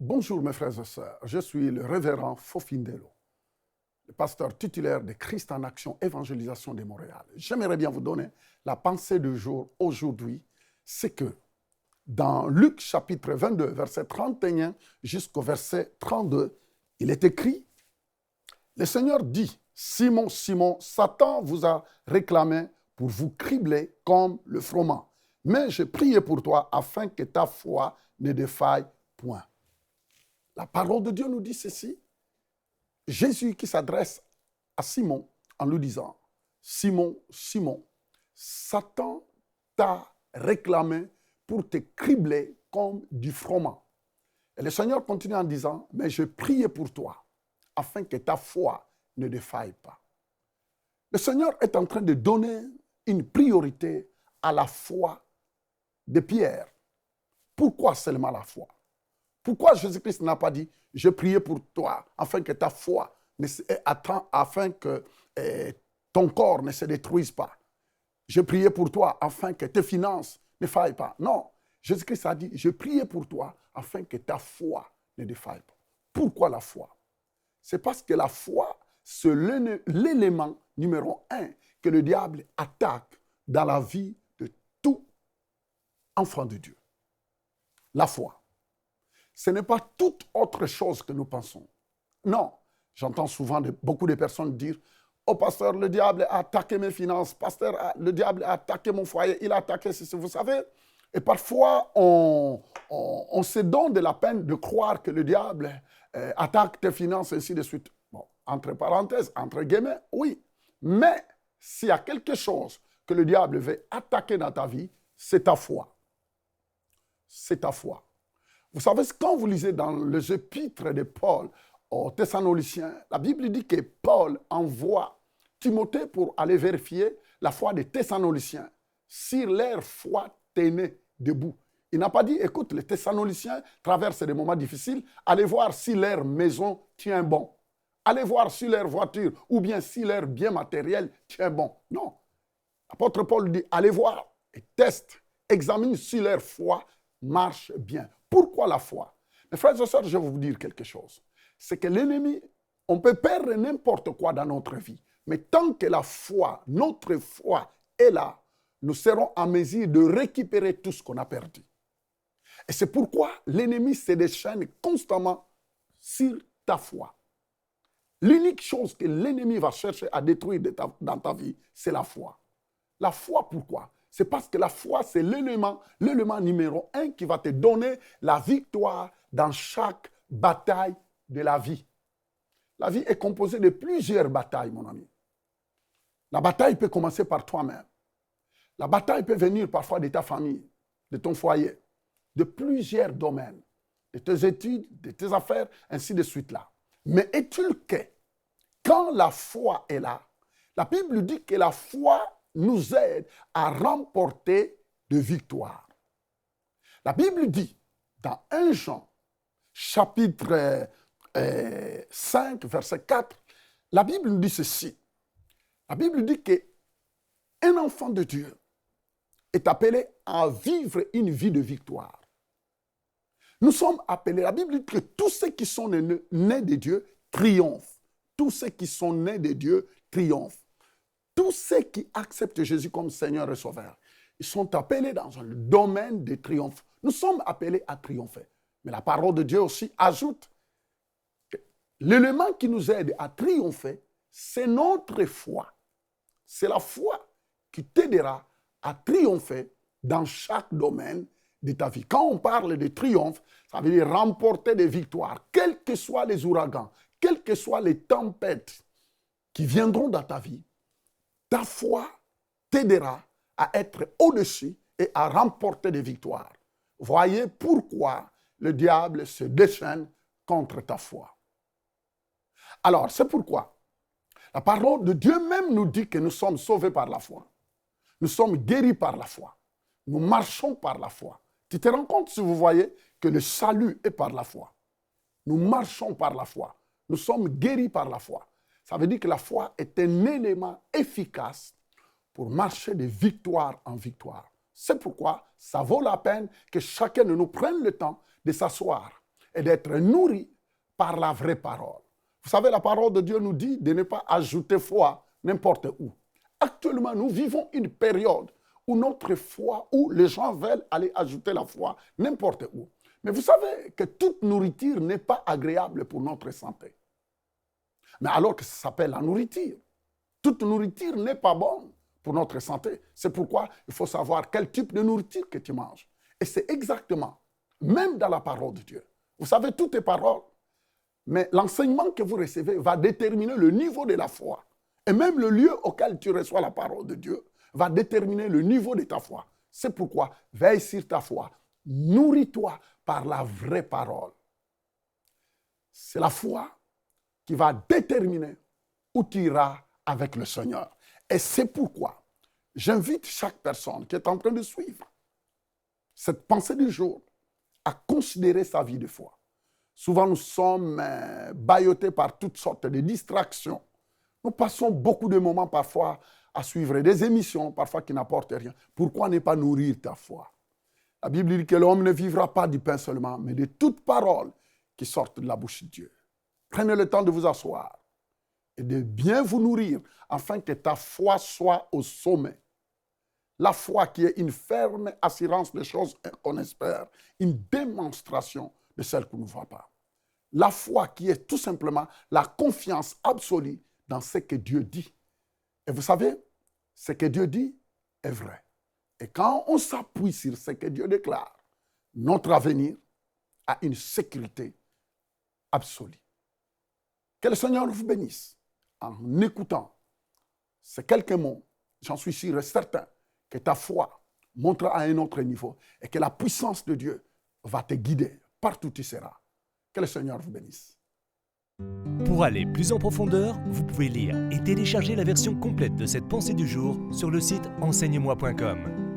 Bonjour mes frères et sœurs, je suis le révérend Fofindelo, le pasteur titulaire de Christ en Action Évangélisation de Montréal. J'aimerais bien vous donner la pensée du jour aujourd'hui, c'est que dans Luc chapitre 22, verset 31 jusqu'au verset 32, il est écrit, le Seigneur dit, Simon, Simon, Satan vous a réclamé pour vous cribler comme le froment. Mais j'ai prié pour toi afin que ta foi ne défaille point. La parole de Dieu nous dit ceci. Jésus qui s'adresse à Simon en lui disant, Simon, Simon, Satan t'a réclamé pour te cribler comme du froment. Et le Seigneur continue en disant, mais je priais pour toi, afin que ta foi ne défaille pas. Le Seigneur est en train de donner une priorité à la foi de Pierre. Pourquoi seulement la foi? Pourquoi Jésus-Christ n'a pas dit, je priais pour toi, afin que ta foi, afin que ton corps ne se détruise pas. Je priais pour toi, afin que tes finances ne faillent pas. Non, Jésus-Christ a dit, je priais pour toi, afin que ta foi ne défaille pas. Pourquoi la foi? C'est parce que la foi, c'est l'élément numéro 1 que le diable attaque dans la vie de tout enfant de Dieu. La foi. Ce n'est pas toute autre chose que nous pensons. Non, j'entends souvent beaucoup de personnes dire, oh pasteur, le diable a attaqué mes finances, pasteur, le diable a attaqué mon foyer, il a attaqué ceci, vous savez. Et parfois, on se donne de la peine de croire que le diable attaque tes finances, ainsi de suite. Bon, entre parenthèses, entre guillemets, oui. Mais s'il y a quelque chose que le diable veut attaquer dans ta vie, c'est ta foi. C'est ta foi. Vous savez, quand vous lisez dans les épîtres de Paul aux Thessaloniciens, la Bible dit que Paul envoie Timothée pour aller vérifier la foi des Thessaloniciens, si leur foi tenait debout. Il n'a pas dit, écoute, les Thessaloniciens traversent des moments difficiles, allez voir si leur maison tient bon. Allez voir si leur voiture ou bien si leur bien matériel tient bon. Non. L'apôtre Paul dit, allez voir et teste, examine si leur foi marche bien. Pourquoi la foi? Mes frères et sœurs, je vais vous dire quelque chose. C'est que l'ennemi, on peut perdre n'importe quoi dans notre vie. Mais tant que la foi, notre foi est là, nous serons en mesure de récupérer tout ce qu'on a perdu. Et c'est pourquoi l'ennemi se déchaîne constamment sur ta foi. L'unique chose que l'ennemi va chercher à détruire dans ta vie, c'est la foi. La foi, pourquoi? C'est parce que la foi, c'est l'élément numéro 1 qui va te donner la victoire dans chaque bataille de la vie. La vie est composée de plusieurs batailles, mon ami. La bataille peut commencer par toi-même. La bataille peut venir parfois de ta famille, de ton foyer, de plusieurs domaines, de tes études, de tes affaires, ainsi de suite là. Mais est-il que, quand la foi est là, la Bible dit que la foi nous aide à remporter de victoires. La Bible dit, dans 1 Jean, chapitre 5, verset 4, la Bible nous dit ceci. La Bible dit qu'un enfant de Dieu est appelé à vivre une vie de victoire. Nous sommes appelés, la Bible dit que tous ceux qui sont nés de Dieu triomphent. Tous ceux qui sont nés de Dieu triomphent. Tous ceux qui acceptent Jésus comme Seigneur et Sauveur, ils sont appelés dans un domaine de triomphe. Nous sommes appelés à triompher. Mais la parole de Dieu aussi ajoute que l'élément qui nous aide à triompher, c'est notre foi. C'est la foi qui t'aidera à triompher dans chaque domaine de ta vie. Quand on parle de triomphe, ça veut dire remporter des victoires, quels que soient les ouragans, quelles que soient les tempêtes qui viendront dans ta vie. Ta foi t'aidera à être au-dessus et à remporter des victoires. Voyez pourquoi le diable se déchaîne contre ta foi. Alors, c'est pourquoi la parole de Dieu même nous dit que nous sommes sauvés par la foi. Nous sommes guéris par la foi. Nous marchons par la foi. Tu te rends compte, si vous voyez, que le salut est par la foi. Nous marchons par la foi. Nous sommes guéris par la foi. Ça veut dire que la foi est un élément efficace pour marcher de victoire en victoire. C'est pourquoi ça vaut la peine que chacun de nous prenne le temps de s'asseoir et d'être nourri par la vraie parole. Vous savez, la parole de Dieu nous dit de ne pas ajouter foi n'importe où. Actuellement, nous vivons une période où notre foi, où les gens veulent aller ajouter la foi n'importe où. Mais vous savez que toute nourriture n'est pas agréable pour notre santé. Mais alors que ça s'appelle la nourriture. Toute nourriture n'est pas bonne pour notre santé. C'est pourquoi il faut savoir quel type de nourriture que tu manges. Et c'est exactement, même dans la parole de Dieu. Vous savez, tout est parole. Mais l'enseignement que vous recevez va déterminer le niveau de la foi. Et même le lieu auquel tu reçois la parole de Dieu va déterminer le niveau de ta foi. C'est pourquoi veille sur ta foi. Nourris-toi par la vraie parole. C'est la foi qui va déterminer où tu iras avec le Seigneur. Et c'est pourquoi j'invite chaque personne qui est en train de suivre cette pensée du jour à considérer sa vie de foi. Souvent, nous sommes ballottés par toutes sortes de distractions. Nous passons beaucoup de moments parfois à suivre des émissions, parfois qui n'apportent rien. Pourquoi ne pas nourrir ta foi? La Bible dit que l'homme ne vivra pas du pain seulement, mais de toute parole qui sortent de la bouche de Dieu. Prenez le temps de vous asseoir et de bien vous nourrir afin que ta foi soit au sommet. La foi qui est une ferme assurance des choses qu'on espère, une démonstration de celles qu'on ne voit pas. La foi qui est tout simplement la confiance absolue dans ce que Dieu dit. Et vous savez, ce que Dieu dit est vrai. Et quand on s'appuie sur ce que Dieu déclare, notre avenir a une sécurité absolue. Que le Seigneur vous bénisse en écoutant ces quelques mots. J'en suis sûr et certain que ta foi montera à un autre niveau et que la puissance de Dieu va te guider partout où tu seras. Que le Seigneur vous bénisse. Pour aller plus en profondeur, vous pouvez lire et télécharger la version complète de cette pensée du jour sur le site enseigne-moi.com.